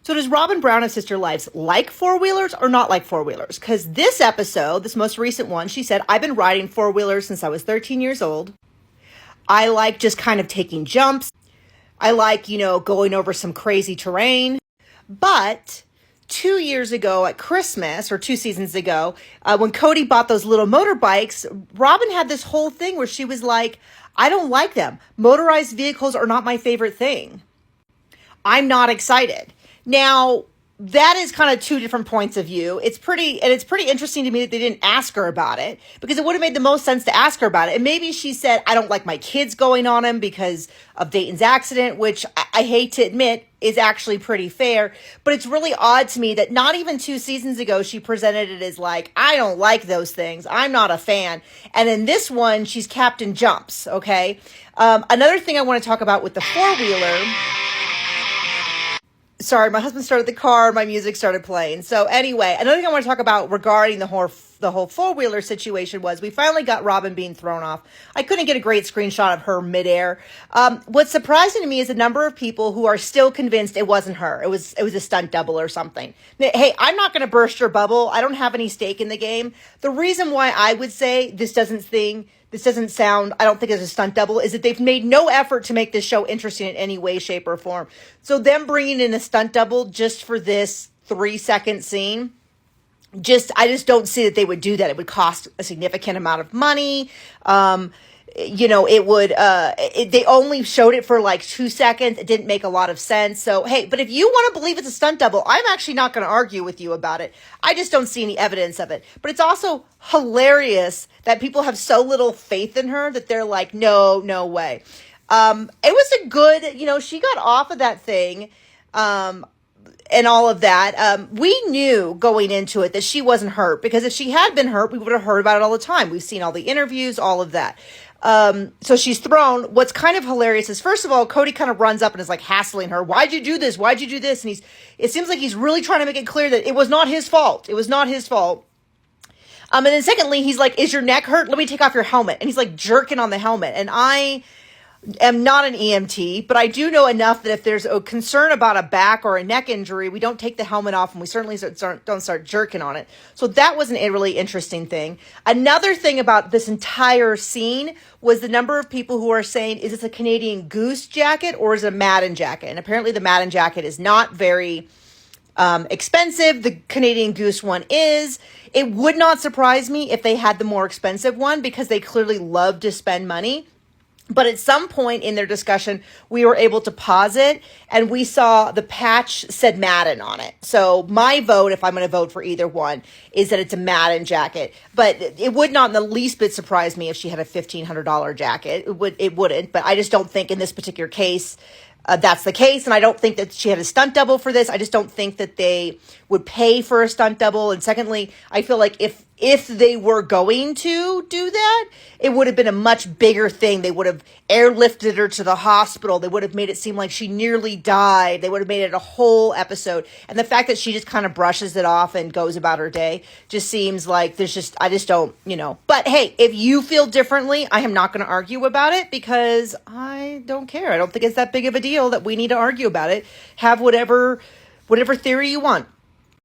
So does Robyn Brown and Sister Lives like four-wheelers or not like four-wheelers? Because this episode, this most recent one, she said, I've been riding four-wheelers since I was 13 years old. I like just kind of taking jumps. I like, going over some crazy terrain. But 2 years ago at Christmas, or 2 seasons ago, when Cody bought those little motorbikes, Robyn had this whole thing where she was like, I don't like them. Motorized vehicles are not my favorite thing. I'm not excited. Now, that is kind of 2 different points of view. It's pretty interesting to me that they didn't ask her about it, because it would have made the most sense to ask her about it. And maybe she said, I don't like my kids going on them because of Dayton's accident, which I hate to admit is actually pretty fair. But it's really odd to me that not even 2 seasons ago, she presented it as like, I don't like those things. I'm not a fan. And in this one, she's Captain Jumps. Okay. Another thing I want to talk about with the four-wheeler. Sorry, my husband started the car. My music started playing. So anyway, another thing I want to talk about regarding the whole four-wheeler situation was we finally got Robyn being thrown off. I couldn't get a great screenshot of her midair. What's surprising to me is the number of people who are still convinced it wasn't her. It was a stunt double or something. Hey, I'm not going to burst your bubble. I don't have any stake in the game. The reason why I would say this doesn't sound, I don't think it's a stunt double, is that they've made no effort to make this show interesting in any way, shape, or form. So them bringing in a stunt double just for this 3-second scene, I just don't see that they would do that. It would cost a significant amount of money. They only showed it for like 2 seconds. It didn't make a lot of sense. So, hey, but if you want to believe it's a stunt double, I'm actually not going to argue with you about it. I just don't see any evidence of it. But it's also hilarious that people have so little faith in her that they're like, no way. It was a good, she got off of that thing. And all of that, we knew going into it that she wasn't hurt, because if she had been hurt, we would have heard about it all the time. We've seen all the interviews, all of that. So she's thrown. What's kind of hilarious is, first of all, Cody kind of runs up and is like hassling her. Why'd you do this? Why'd you do this? And it seems like he's really trying to make it clear that it was not his fault. It was not his fault. And then secondly, he's like, is your neck hurt? Let me take off your helmet. And he's like jerking on the helmet. And I am not an EMT, but I do know enough that if there's a concern about a back or a neck injury, we don't take the helmet off, and we certainly don't start jerking on it. So that was a really interesting thing. Another thing about this entire scene was the number of people who are saying, is this a Canadian Goose jacket or is it a Madden jacket? And apparently the Madden jacket is not very expensive. The Canadian Goose one is. It would not surprise me if they had the more expensive one, because they clearly love to spend money. But at some point in their discussion, we were able to pause it, and we saw the patch said Madden on it. So my vote, if I'm going to vote for either one, is that it's a Madden jacket. But it would not in the least bit surprise me if she had a $1,500 jacket. It wouldn't. But I just don't think in this particular case that's the case. And I don't think that she had a stunt double for this. I just don't think that they would pay for a stunt double. And secondly, I feel like if they were going to do that, it would have been a much bigger thing. They would have airlifted her to the hospital. They would have made it seem like she nearly died. They would have made it a whole episode. And the fact that she just kind of brushes it off and goes about her day just seems like I just don't, But hey, if you feel differently, I am not going to argue about it, because I don't care. I don't think it's that big of a deal that we need to argue about it. Have whatever theory you want.